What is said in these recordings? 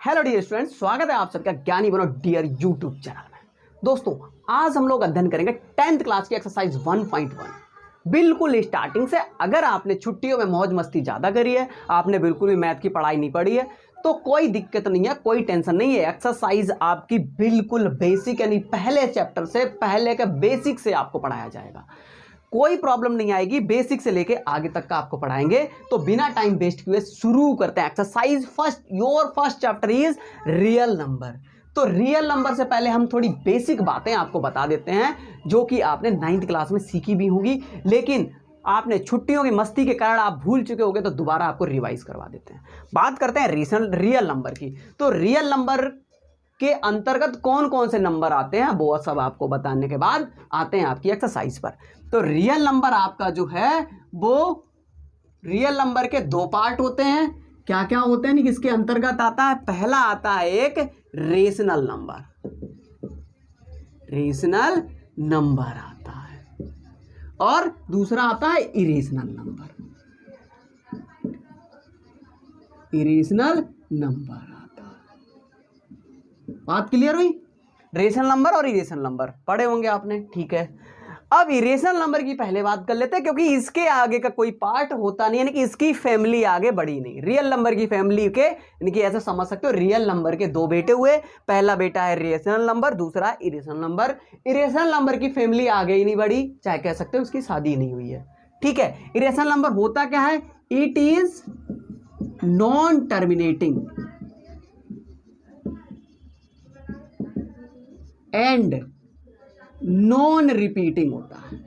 Hello dear students, स्वागत है आप सबका ज्ञानी बनो डियर यूट्यूब चैनल में। दोस्तों, आज हम लोग अध्ययन करेंगे 10th क्लास की एक्सरसाइज 1.1 बिल्कुल स्टार्टिंग से। अगर आपने छुट्टियों में मौज मस्ती ज़्यादा करी है, आपने बिल्कुल भी मैथ की पढ़ाई नहीं पढ़ी है, तो कोई दिक्कत नहीं है, कोई टेंशन नहीं है। एक्सरसाइज आपकी बिल्कुल बेसिक यानी पहले चैप्टर से, पहले के बेसिक से आपको पढ़ाया जाएगा। कोई प्रॉब्लम नहीं आएगी, बेसिक से लेके आगे तक का आपको पढ़ाएंगे। तो बिना टाइम वेस्ट किए शुरू करते हैं exercise first. Your first chapter is real number. तो रियल नंबर से पहले हम थोड़ी बेसिक बातें आपको बता देते हैं जो कि आपने 9th क्लास में सीखी भी होंगी, लेकिन आपने छुट्टियों की मस्ती के कारण आप भूल चुके होंगे, तो दोबारा आपको रिवाइज करवा देते हैं। बात करते हैं रियल नंबर की। तो रियल नंबर के अंतर्गत कौन कौन से नंबर आते हैं वो सब आपको बताने के बाद आते हैं आपकी एक्सरसाइज पर। तो रियल नंबर आपका जो है वो रियल नंबर के दो पार्ट होते हैं। क्या क्या होते हैं, किसके अंतर्गत आता है? पहला आता है एक रेशनल नंबर, रेशनल नंबर आता है, और दूसरा आता है इरेशनल नंबर, इरेशनल नंबर। बात क्लियर हुई? रेशनल नंबर और इरेशनल नंबर पढ़े होंगे आपने, ठीक है। अब इरेशनल नंबर की पहले बात कर लेते हैं, क्योंकि इसके आगे का कोई पार्ट होता नहीं, यानी कि इसकी फैमिली आगे बढ़ी नहीं। रियल नंबर की फैमिली के, यानी कि ऐसा समझ सकते हो, रियल नंबर के दो बेटे हुए। पहला बेटा है रेशनल नंबर, दूसरा इरेशनल नंबर। इरेशनल नंबर की फैमिली आगे ही नहीं बढ़ी, चाहे कह सकते हो उसकी शादी नहीं हुई है, ठीक है। इरेशनल नंबर होता क्या है? It is non terminating and non repeating होता है।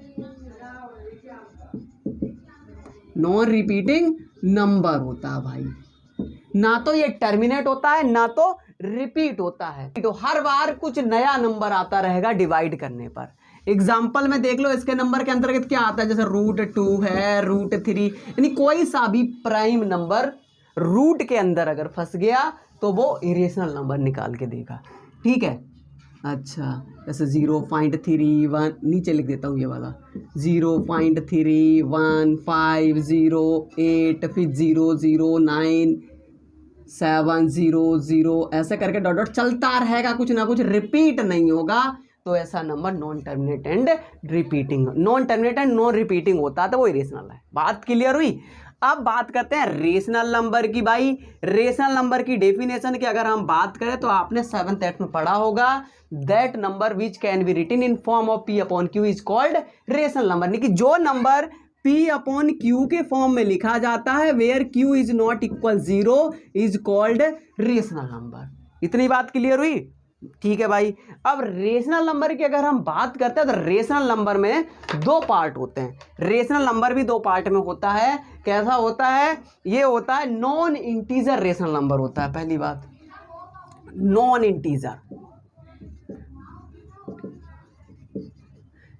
नॉन रिपीटिंग नंबर होता है भाई, ना तो ये टर्मिनेट होता है ना तो रिपीट होता है। तो हर बार कुछ नया नंबर आता रहेगा डिवाइड करने पर। एग्जाम्पल में देख लो, इसके नंबर के अंतर्गत क्या आता है, जैसे √2 है, √3, यानी कोई सा भी प्राइम नंबर रूट के अंदर अगर फंस गया तो वो इरेशनल नंबर निकाल के देगा, ठीक है। अच्छा, जैसे 0.31, नीचे लिख देता हूँ ये वाला, 0.311508, फिर 0097000, ऐसे करके डॉट डॉट चलता रहेगा, कुछ ना कुछ रिपीट नहीं होगा। तो ऐसा number non terminate and repeating, non terminate and non repeating होता है, तो वो इरेशनल है। बात क्लियर हुई? अब बात करते हैं रेशनल नंबर की। भाई रेशनल नंबर की डेफिनेशन की अगर हम बात करें तो आपने 7th 8th में पढ़ा होगा, that number which can be written in form of P/Q is called rational number. यानी कि जो नंबर P/Q के फॉर्म में लिखा जाता है, where Q is not equal 0 is called rational number. इतनी बात क्लियर हुई? ठीक है भाई। अब रेशनल नंबर की अगर हम बात करते हैं तो रेशनल नंबर में दो पार्ट होते हैं। रेशनल नंबर भी दो पार्ट में होता है। कैसा होता है? ये होता है नॉन इंटीजर रेशनल नंबर होता है। पहली बात, non integer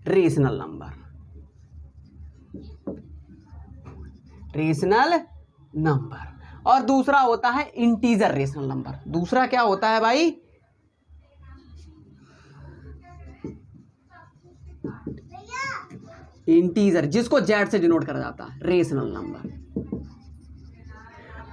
rational number, rational number. और दूसरा होता है इंटीजर रेशनल नंबर। दूसरा क्या होता है भाई? इंटीजर, जिसको जेड से डिनोट करा जाता है, रेशनल नंबर।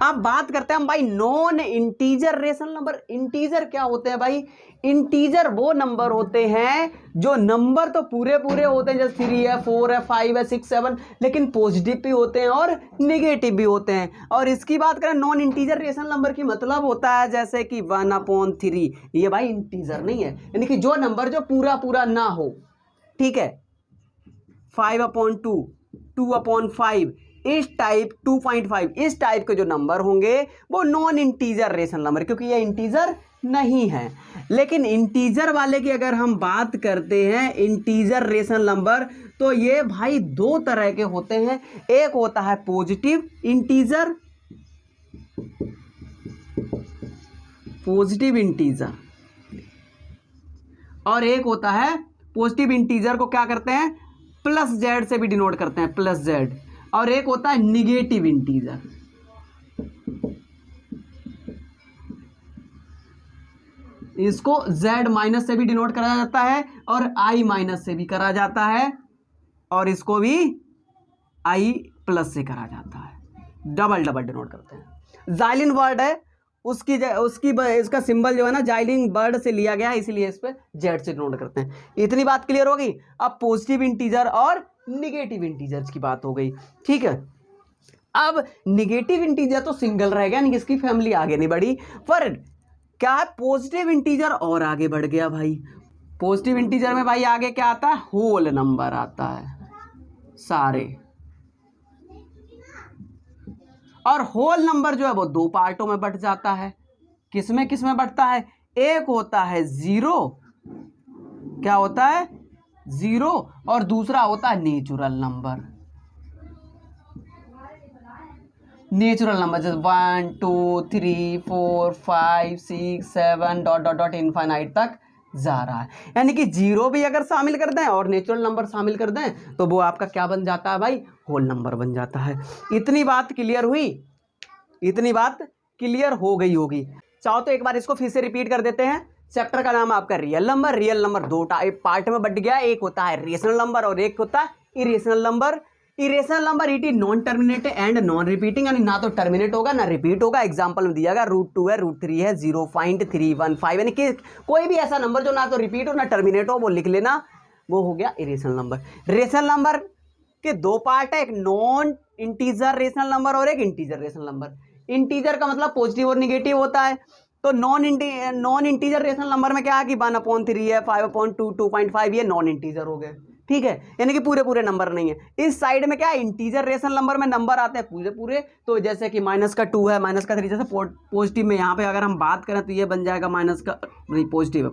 अब बात करते हैं हम भाई non integer rational number. Integer क्या होते हैं भाई? इंटीजर वो नंबर होते हैं जो नंबर तो पूरे पूरे होते हैं, जैसे 3 है, 4 है, 5 है, 6, 7, लेकिन पॉजिटिव भी होते हैं और निगेटिव भी होते हैं। और इसकी बात करें नॉन इंटीजर रेशनल नंबर की, मतलब होता है जैसे कि 1/3, ये भाई इंटीजर नहीं है, यानी कि जो नंबर जो पूरा पूरा ना हो, ठीक है। 5/2, 2/5, इस टाइप 2.5, इस टाइप के जो नंबर होंगे वो नॉन इंटीजर रेशनल नंबर, क्योंकि ये इंटीजर नहीं है। लेकिन इंटीजर वाले की अगर हम बात करते हैं, इंटीजर रेशनल नंबर, तो ये भाई दो तरह के होते हैं। एक होता है पॉजिटिव इंटीजर, पॉजिटिव इंटीजर, और एक होता है पॉजिटिव इंटीजर को क्या करते हैं, +Z से भी डिनोट करते हैं, +Z। और एक होता है निगेटिव इंटीजर, इसको Z- से भी डिनोट करा जाता है और I- से भी करा जाता है, और इसको भी I+ से करा जाता है। डबल डबल डिनोट करते हैं। जाइलिन वर्ड है इसका सिंबल जो है ना जाइलिंग बर्ड से लिया गया है, इसीलिए इस पे जेड से नोट करते हैं। इतनी बात क्लियर होगी। अब पॉजिटिव इंटीजर और निगेटिव इंटीजर्स की बात हो गई, ठीक है। अब निगेटिव इंटीजर तो सिंगल रह गया, नहीं इसकी फैमिली आगे नहीं बढ़ी, पर क्या है पॉजिटिव इंटीजर और आगे बढ़ गया भाई। पॉजिटिव इंटीजर में भाई आगे क्या आता है, होल नंबर आता है सारे, और होल नंबर जो है वो दो पार्टों में बंट जाता है। किसमें किसमें बंटता है, एक होता है जीरो, क्या होता है जीरो, और दूसरा होता है नेचुरल नंबर। नेचुरल नंबर जैसे 1 2 3 4 5 6 7 डॉट डॉट डॉट इनफाइनाइट तक जा रहा है। यानी कि जीरो भी अगर शामिल कर दें और नेचुरल नंबर शामिल कर दें तो वो आपका क्या बन जाता है भाई, होल नंबर बन जाता है। इतनी बात क्लियर हुई, इतनी बात क्लियर हो गई होगी। चाहो तो एक बार इसको फिर से रिपीट कर देते हैं। चैप्टर का नाम आपका रियल नंबर। रियल नंबर दो पार्ट में बंट गया, एक होता है रेशनल नंबर और एक होता है irrational number. Irrational number it is non terminated and non repeating, यानी ना तो टर्मिनेट होगा ना रिपीट होगा। एग्जांपल में दिया गया √2 है, √3 है, 0.315, यानी कि कोई भी ऐसा नंबर जो ना तो रिपीट हो ना टर्मिनेट हो वो लिख लेना, वो हो गया इरेशनल नंबर। रेशनल नंबर के दो पार्ट है, एक नॉन इंटीजर रेशनल नंबर और एक इंटीजर रेशनल नंबर। इंटीजर का मतलब पॉजिटिव और निगेटिव होता है। तो नॉन इंटीजर रेशनल नंबर में क्या है कि 1/3 है, 5/2, 2.5 ये नॉन इंटीजर हो गए, ठीक है, यानी कि पूरे पूरे नंबर नहीं है। इस साइड में क्या है, इंटीजर रेशनल नंबर में नंबर आते हैं पूरे पूरे। तो जैसे कि -2 है, -3, जैसे पॉजिटिव में यहाँ पे अगर हम बात करें तो ये बन जाएगा नहीं पॉजिटिव है,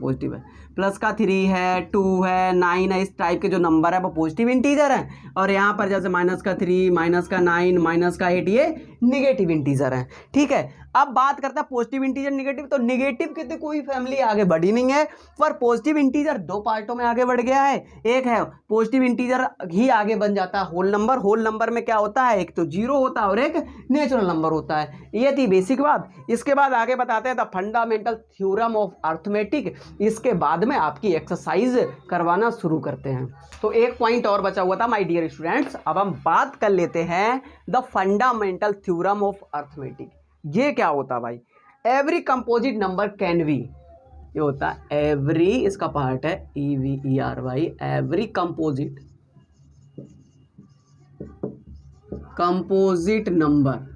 +3 है, 2 है, 9 है, इस टाइप के जो नंबर है वो पॉजिटिव इंटीजर है। और यहाँ पर जैसे -3, -9, -8 ये निगेटिव इंटीजर है, ठीक है। अब बात करते हैं पॉजिटिव इंटीजर निगेटिव। तो निगेटिव की तो कोई फैमिली आगे बढ़ी नहीं है, पर पॉजिटिव इंटीजर दो पार्टों में आगे बढ़ गया है। एक है पॉजिटिव इंटीजर ही आगे बन जाता है होल नंबर। होल नंबर में क्या होता है, एक तो जीरो होता है और एक नेचुरल नंबर होता है। ये थी बेसिक बात। इसके बाद आगे बताते हैं the fundamental theorem of arithmetic. इसके बाद में आपकी एक्सरसाइज करवाना शुरू करते हैं। तो एक पॉइंट और बचा हुआ था माय डियर स्टूडेंट्स। अब हम बात कर लेते हैं the fundamental theorem of arithmetic. ये क्या होता है भाई, every composite number can be, ये होता है एवरी, इसका पार्ट है EVERY, every composite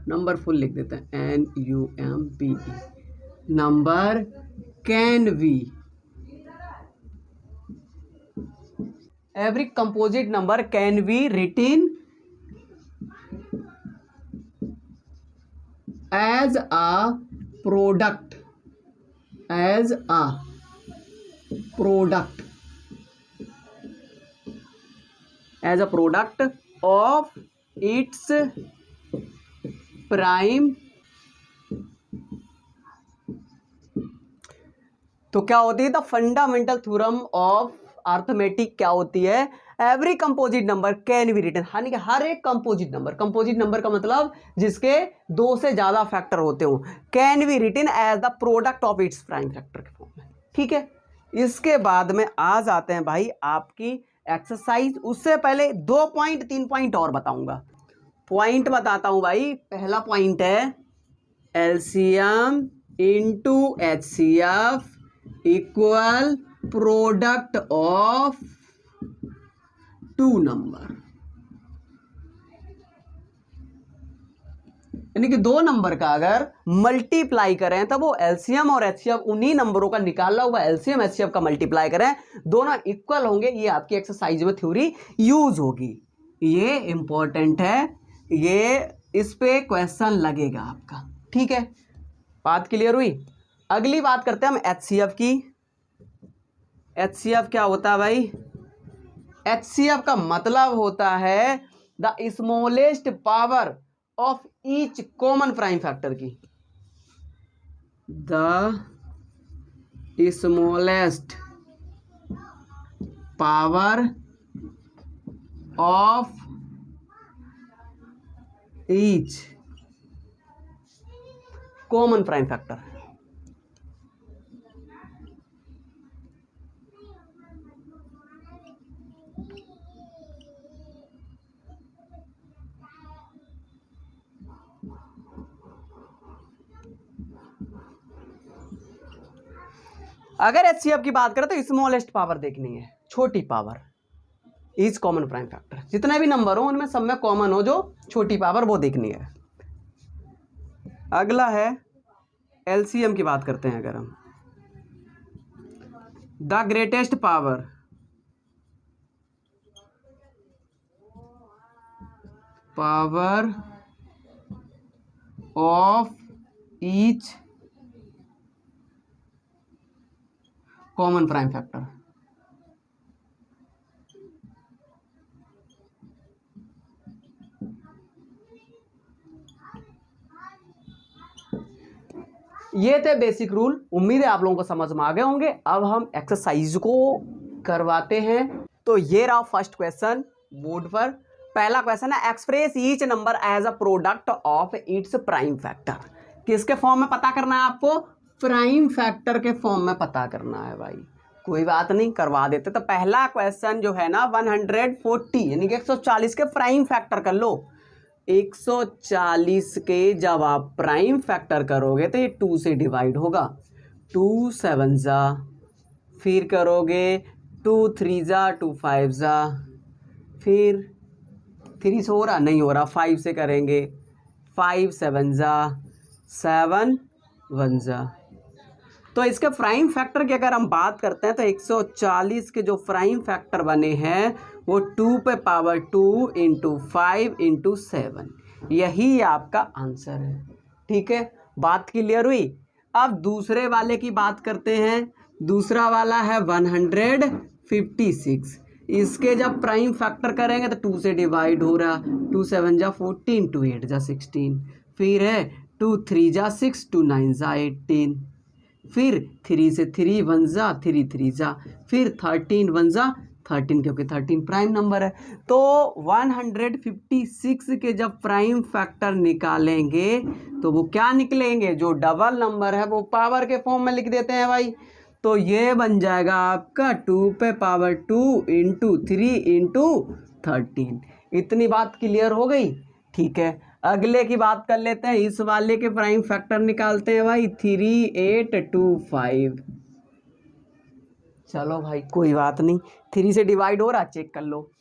number full लिख देते हैं NUMBE, number can be, every composite number can be written as a product of its prime। तो क्या होती है the fundamental theorem of arithmetic, क्या होती है, every composite number can be written, यानी कि हर एक कंपोजिट नंबर का मतलब जिसके दो से ज्यादा फैक्टर होते हो, can be written as the product of its prime factor के फॉर्म में, ठीक है। इसके बाद में आ जाते हैं भाई आपकी एक्सरसाइज। उससे पहले 3 पॉइंट और बताऊंगा। पॉइंट बताता हूं भाई। पहला पॉइंट है LCM into HCF equal product of two number, यानी कि दो नंबर का अगर मल्टीप्लाई करें तब वो एलसीएम और HCF उन्हीं नंबरों का निकाला हुआ एलसीएम HCF का मल्टीप्लाई करें, दोनों इक्वल होंगे। ये आपकी एक्सरसाइज में थ्योरी यूज होगी, ये इंपॉर्टेंट है, ये इस पे क्वेश्चन लगेगा आपका, ठीक है। बात क्लियर हुई। अगली बात करते हैं हम HCF की। HCF क्या होता है भाई, HCF का मतलब होता है the smallest power of each common prime factor की, the smallest power of each common prime factor. अगर HCF की बात करें तो स्मॉलेस्ट पावर देखनी है, छोटी power is common prime factor. जितने भी नंबर हो उनमें सब में कॉमन हो जो छोटी पावर, वो देखनी है। अगला है LCM की बात करते हैं। अगर हम the greatest power of each common prime factor, ये थे बेसिक रूल। उम्मीद है आप लोगों को समझ में आ गए होंगे। अब हम एक्सरसाइज को करवाते हैं। तो ये रहा फर्स्ट क्वेश्चन बोर्ड पर। पहला क्वेश्चन है express each number as a product of its prime factor. किसके फॉर्म में पता करना है आपको? प्राइम फैक्टर के फॉर्म में पता करना है भाई। कोई बात नहीं, करवा देते। तो पहला क्वेश्चन जो है ना 140 यानी कि 140 के प्राइम फैक्टर कर लो। 140 के जब आप प्राइम फैक्टर करोगे तो ये 2 से डिवाइड होगा। 2 7 जा, फिर करोगे 2 3 जा, 2 5 जा, फिर 3 से हो रहा नहीं हो रहा, 5 से करेंगे। 5 7 जा, 7 1 जा। तो इसके प्राइम फैक्टर की अगर हम बात करते हैं तो 140 के जो प्राइम फैक्टर बने हैं वो 2 पे पावर 2 इंटू 5 इंटू 7, यही आपका आंसर है। ठीक है, बात क्लियर हुई। अब दूसरे वाले की बात करते हैं। दूसरा वाला है 156। इसके जब प्राइम फैक्टर करेंगे तो 2 से डिवाइड हो रहा। 2 7 जा 14, 2 8 जा 16, फिर है 2 3 जा 6, 2 9 जा 18, फिर 3 से 3 1 जा, 3 3 जा, फिर 13 1 जा 13, क्योंकि 13 प्राइम नंबर है। तो 156 के जब प्राइम फैक्टर निकालेंगे तो वो क्या निकलेंगे? जो डबल नंबर है वो पावर के फॉर्म में लिख देते हैं भाई। तो ये बन जाएगा आपका 2 पे पावर 2 इंटू 3 इंटू 13। इतनी बात क्लियर हो गई? ठीक है, अगले की बात कर लेते हैं। इस वाले के प्राइम फैक्टर निकालते हैं भाई 3 8 2 5। चलो भाई कोई बात नहीं, 3 से डिवाइड हो रहा, चेक कर लो।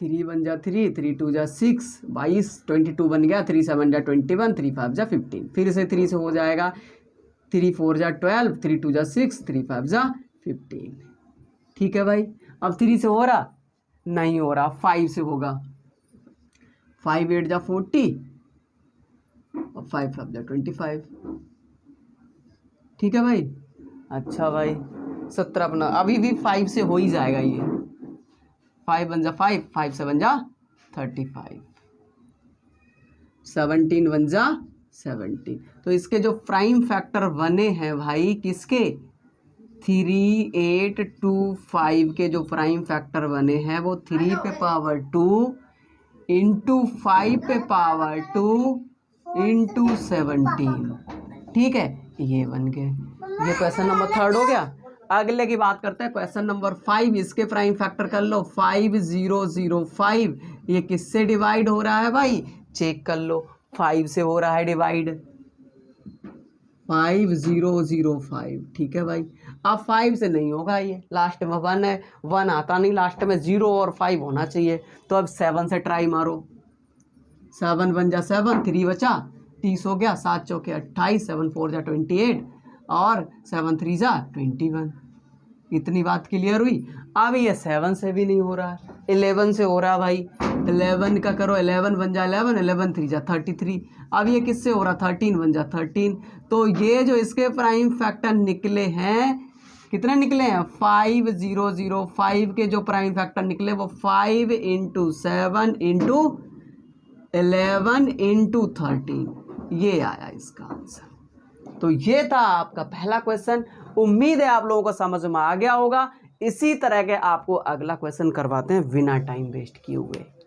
3 1 जा 3, 3 2 जा 6, 22 22 बन गया। 3 7 जा 21, 3 5 जा 15, फिर से 3 से हो जाएगा। 3 4 जा 12, 3 2 जा 6, 3 5 जा 15। ठीक है भाई, अब 3 से हो रहा नहीं हो रहा, 5 से होगा। 5 8 जा 40 और 5 5 जा 25। ठीक है भाई। अच्छा भाई 17 अपना अभी भी 5 से हो ही जाएगा ये। 5 1 जा 5, 5 7 जा 35, 17 1 जा 17। तो इसके जो प्राइम फैक्टर बने हैं भाई किसके? 3 8 2 5 के जो प्राइम फैक्टर बने हैं वो 3 पे पावर 2 इंटू 5 पे पावर 2 इंटू 17। ठीक है, ये बन गए। ये क्वेश्चन नंबर 3 हो गया। अगले की बात करते हैं क्वेश्चन नंबर 5। इसके प्राइम फैक्टर कर लो 5 0 0 5। ये किससे डिवाइड हो रहा है भाई? चेक कर लो, 5 से हो रहा है डिवाइड। 5 0 0 5। ठीक है भाई, अब 5 से नहीं होगा, ये लास्ट में 1 है, 1 आता नहीं, लास्ट में 0 और 5 होना चाहिए। तो अब 7 से ट्राई मारो। 7 1 जा 7, 3 बचा 30 हो गया, 7 चौके 28, 7 4 जा 28 और 7 3 जा 21। इतनी बात क्लियर हुई। अब ये 7 से भी नहीं हो रहा, 11 से हो रहा भाई। 11 का करो, 11 1 जा 11, 11 3 जा 33। अब ये किससे हो रहा? 13 1 जा 13। तो ये जो इसके प्राइम फैक्टर निकले हैं, कितने निकले हैं? 5 0 0 5 के जो प्राइम फैक्टर निकले वो 5 इंटू 7 इंटू 11 इंटू 13, ये आया इसका आंसर। तो ये था आपका पहला क्वेश्चन। उम्मीद है आप लोगों को समझ में आ गया होगा। इसी तरह के आपको अगला क्वेश्चन करवाते हैं बिना टाइम वेस्ट किए हुए।